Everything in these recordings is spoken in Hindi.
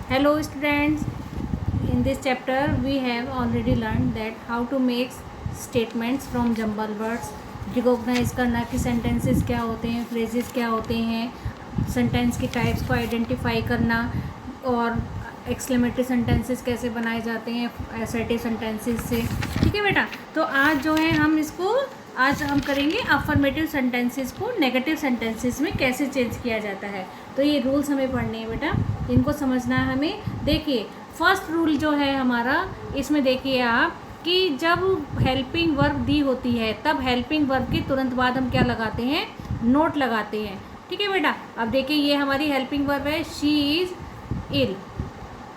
Hello students, in this chapter we have already learned that how to make statements from jumble words, recognise करना कि सेंटेंसेस क्या होते हैं, फ्रेजेस क्या होते हैं, सेंटेंस की टाइप्स को आइडेंटिफाई करना और एक्सक्लेमेटरी सेंटेंसेस कैसे बनाए जाते हैं असर्टिव सेंटेंसेस से। ठीक है बेटा, तो आज जो है आज हम करेंगे अफर्मेटिव सेंटेंसेस को नेगेटिव सेंटेंसेस में कैसे चेंज किया जाता है। तो ये रूल्स हमें पढ़ने हैं बेटा, इनको समझना है हमें। देखिए फर्स्ट रूल जो है हमारा, इसमें देखिए आप कि जब हेल्पिंग वर्ब दी होती है तब हेल्पिंग वर्ब के तुरंत बाद हम क्या लगाते हैं, नोट लगाते हैं। ठीक है बेटा, अब देखिए ये हमारी हेल्पिंग वर्ब है, शी इज़ इल।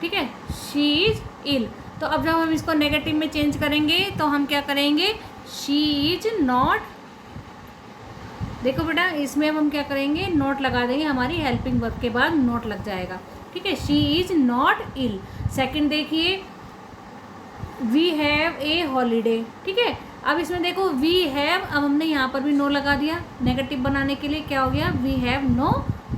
ठीक है, शी इज़ इल। तो अब जब हम इसको नेगेटिव में चेंज करेंगे तो हम क्या करेंगे, शी इज नॉट। देखो बेटा, इसमें अब हम क्या करेंगे, नोट लगा देंगे, हमारी हेल्पिंग वर्ब के बाद नोट लग जाएगा। ठीक है, she is not ill. Second देखिए, वी हैव ए हॉलीडे। ठीक है, अब इसमें देखो वी हैव, अब हमने यहाँ पर भी नो लगा दिया नेगेटिव बनाने के लिए। क्या हो गया, we have no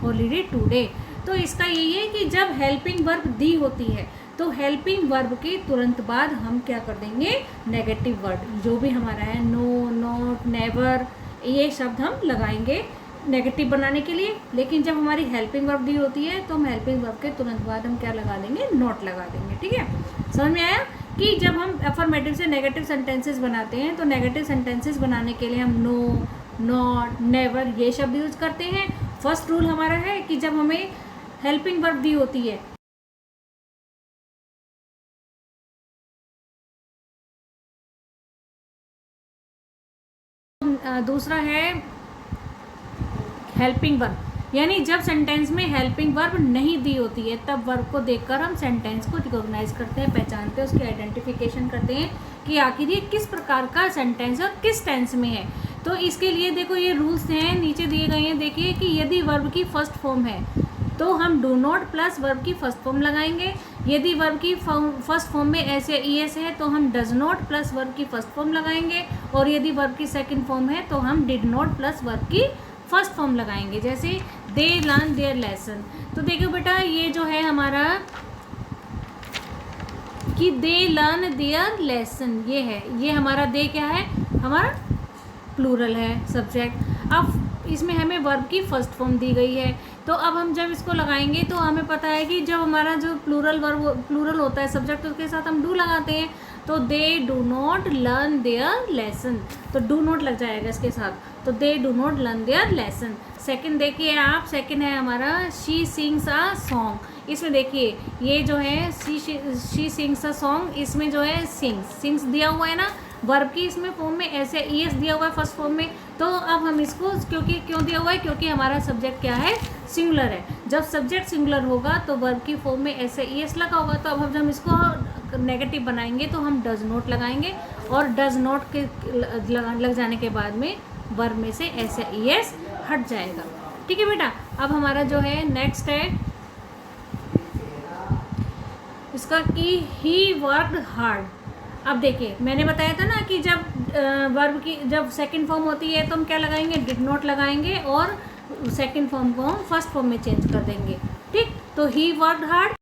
holiday today. तो इसका यही है कि जब हेल्पिंग वर्ब दी होती है तो हेल्पिंग वर्ब के तुरंत बाद हम क्या कर देंगे, नेगेटिव वर्ड जो भी हमारा है, नो, नॉट, नेवर, ये शब्द हम लगाएंगे नेगेटिव बनाने के लिए। लेकिन जब हमारी हेल्पिंग वर्ब दी होती है तो हम हेल्पिंग वर्ब के तुरंत बाद हम क्या लगा देंगे, नॉट लगा देंगे। ठीक है, समझ में आया कि जब हम अफर्मेटिव से नेगेटिव सेंटेंसेस बनाते हैं तो नेगेटिव सेंटेंसेस बनाने के लिए हम नो, नॉट, नेवर ये शब्द यूज करते हैं। फर्स्ट रूल हमारा है कि जब हमें हेल्पिंग वर्ब दी होती है, दूसरा है हेल्पिंग वर्ब, यानी जब सेंटेंस में हेल्पिंग वर्ब नहीं दी होती है तब वर्ब को देखकर हम सेंटेंस को रिकॉग्नाइज करते हैं, पहचानते हैं, उसकी आइडेंटिफिकेशन करते हैं कि आखिर ये किस प्रकार का सेंटेंस है और किस टेंस में है। तो इसके लिए देखो ये रूल्स हैं नीचे दिए गए हैं। देखिए कि यदि वर्ब की फर्स्ट फॉर्म है तो हम डू नॉट प्लस वर्ब की फर्स्ट फॉर्म लगाएंगे। यदि वर्ब की फर्स्ट फॉर्म में ऐसे ईएस है तो हम डज नॉट प्लस वर्ब की फर्स्ट फॉर्म लगाएंगे। और यदि वर्ब की सेकंड फॉर्म है तो हम डिड नॉट प्लस वर्ब की फर्स्ट फॉर्म लगाएंगे। जैसे दे लर्न देयर लेसन। तो देखो बेटा ये जो है हमारा कि दे लर्न देयर लेसन, ये है, ये हमारा दे क्या है, हमारा प्लूरल है, सब्जेक्ट। अब इसमें हमें वर्ब की फर्स्ट फॉर्म दी गई है तो अब हम जब इसको लगाएंगे तो हमें पता है कि जब हमारा जो प्लूरल होता है सब्जेक्ट, उसके साथ हम डू लगाते हैं। तो they do not learn their lesson, तो डू नॉट लग जाएगा इसके साथ, तो they do not learn their lesson. Second देखिए आप, सेकंड है हमारा शी सिंग्स अ सॉन्ग। इसमें देखिए ये जो है शी सिंग्स अ सॉन्ग, इसमें जो है सिंग्स दिया हुआ है ना, वर्ब की इसमें फॉर्म में ऐसे ईएस दिया हुआ है फर्स्ट फॉर्म में। तो अब हम इसको क्यों दिया हुआ है, क्योंकि हमारा सब्जेक्ट क्या है, सिंगुलर है। जब सब्जेक्ट सिंगुलर होगा तो वर्ब की फॉर्म में ऐसे ईएस लगा होगा। तो अब जब इसको नेगेटिव बनाएंगे तो हम डज नॉट लगाएंगे और डज नॉट के लग जाने के बाद में वर्ब में से ऐसे ईएस हट जाएगा। ठीक है बेटा, अब हमारा जो है नेक्स्ट है इसका कि ही वर्कड हार्ड। अब देखिए मैंने बताया था ना कि जब वर्ब की जब सेकंड फॉर्म होती है तो हम क्या लगाएंगे, डिड नॉट लगाएंगे और सेकंड फॉर्म को हम फर्स्ट फॉर्म में चेंज कर देंगे। ठीक, तो ही वर्कड हार्ड।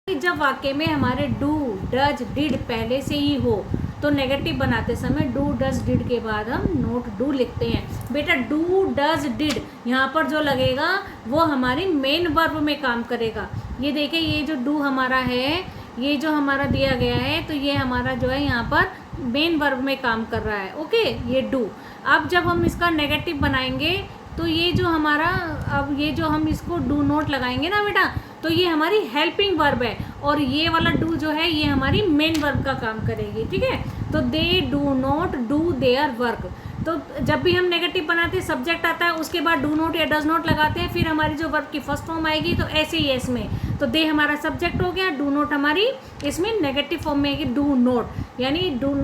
जब वाक्य में हमारे डू, डज, डिड पहले से ही हो तो नेगेटिव बनाते समय डू, डज, डिड के बाद हम नोट डू लिखते हैं। बेटा डू, डज, डिड यहाँ पर जो लगेगा वो हमारी मेन वर्ब में काम करेगा। ये देखिए ये जो डू हमारा है, ये जो हमारा दिया गया है, तो ये हमारा जो है यहाँ पर मेन वर्ब में काम कर रहा है। ओके, ये डू। अब जब हम इसका नेगेटिव बनाएंगे तो ये जो हमारा, अब ये जो हम इसको डू नॉट लगाएंगे ना बेटा, तो ये हमारी हेल्पिंग वर्ब है और ये वाला डू जो है ये हमारी मेन वर्ब का काम करेगी। ठीक है, तो they do not do their work. तो जब भी हम नेगेटिव बनाते हैं सब्जेक्ट आता है, उसके बाद डू नॉट या डज नॉट लगाते हैं, फिर हमारी जो वर्ब की फर्स्ट फॉर्म आएगी तो ऐसे ही है इसमें। तो दे हमारा सब्जेक्ट हो गया, डू नॉट हमारी इसमें नेगेटिव फॉर्म में आएगी, डू नॉट यानी डू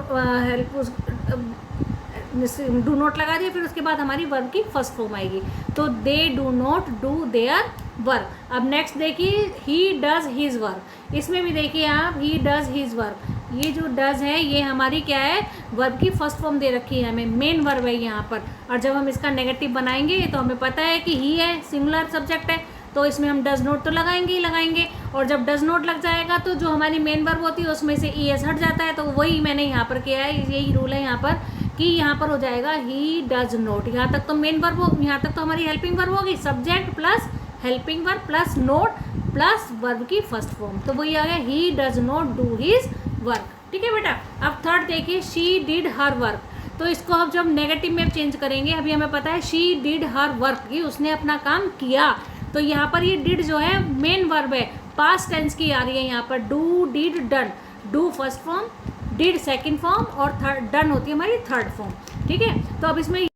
नॉट लगा दिया, फिर उसके बाद हमारी वर्ब की फर्स्ट फॉर्म आएगी। तो they do not do their work. अब नेक्स्ट देखिए ही डज हिज वर्क। इसमें भी देखिए आप ही डज हिज वर्क, ये जो डज है ये हमारी क्या है, वर्ब की फर्स्ट फॉर्म दे रखी है हमें, मेन वर्ब है यहाँ पर। और जब हम इसका नेगेटिव बनाएंगे तो हमें पता है कि ही है, सिंगुलर सब्जेक्ट है, तो इसमें हम डज नोट तो लगाएंगे ही लगाएंगे। और जब डज नोट लग जाएगा तो जो हमारी मेन वर्ब होती है उसमें से ई एस हट जाता है, तो वही मैंने यहाँ पर किया है, यही रूल है यहाँ पर कि यहाँ पर हो जाएगा ही डज नोट। यहाँ तक तो मेन वर्ब हो, यहाँ तक तो हमारी हेल्पिंग वर्ब होगी, subject plus helping verb plus note plus verb की फर्स्ट फॉर्म, तो वही आ गया he does not do his work. ठीक है बेटा। अब थर्ड देखिए, शी डिड हर वर्क, तो इसको अब जब नेगेटिव में चेंज करेंगे, अभी हमें पता है शी डिड हर वर्क की उसने अपना काम किया, तो यहाँ पर ये डिड जो है मेन वर्ब है, पास्ट टेंस की आ रही है यहाँ पर, do did done, do first form, did second form और थर्ड डन होती है हमारी थर्ड फॉर्म। ठीक है, तो अब इसमें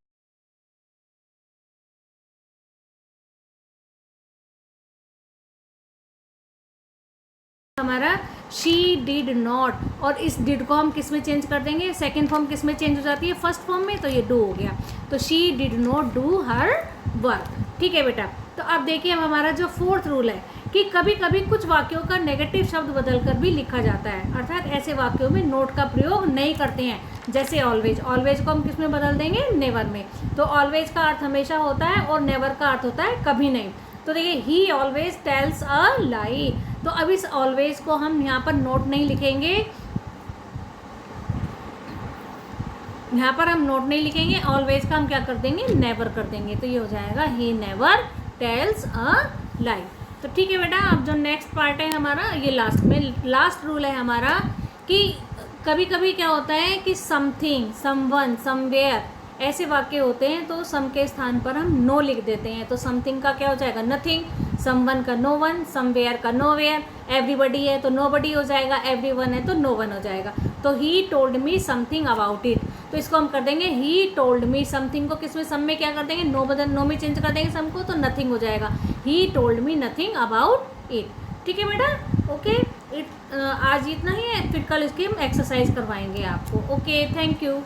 हमारा शी डिड नॉट, और इस डिड को हम किस में चेंज कर देंगे, सेकंड फॉर्म किस में चेंज हो जाती है, फर्स्ट फॉर्म में, तो ये डू हो गया, तो she did not do her work. ठीक है बेटा। तो अब देखिए अब हमारा जो फोर्थ रूल है कि कभी कभी कुछ वाक्यों का नेगेटिव शब्द बदलकर भी लिखा जाता है, अर्थात ऐसे वाक्यों में नोट का प्रयोग नहीं करते हैं, जैसे ऑलवेज, ऑलवेज को हम किस में बदल देंगे, नेवर में, तो ऑलवेज का अर्थ हमेशा होता है और नेवर का अर्थ होता है कभी नहीं। तो देखिए ही ऑलवेज टेल्स अ लाई, तो अब इस ऑलवेज को हम यहाँ पर नोट नहीं लिखेंगे, यहाँ पर हम नोट नहीं लिखेंगे, ऑलवेज का हम क्या कर देंगे, नेवर कर देंगे, तो ये हो जाएगा ही नेवर टेल्स अ लाई। तो ठीक है बेटा। अब जो नेक्स्ट पार्ट है हमारा, ये लास्ट में लास्ट रूल है हमारा कि कभी कभी क्या होता है कि समथिंग, समवन, समवेयर ऐसे वाक्य होते हैं तो सम के स्थान पर हम नो लिख देते हैं, तो समथिंग का क्या हो जाएगा, नथिंग, समवन का नो वन, समवेयर का नो वेयर, एवरीबडी है तो नोबडी हो जाएगा, एवरीवन है तो नो वन हो जाएगा। तो he told me something about it, तो इसको हम कर देंगे ही टोल्ड मी, समथिंग को किसमें, सम में क्या कर देंगे, नो बदल नो में चेंज कर देंगे सम को, तो नथिंग हो जाएगा, he told me nothing about it. ठीक है बेटा। ओके, आज इतना ही है, फिर कल इसकी हम एक्सरसाइज करवाएंगे आपको। Okay, thank you.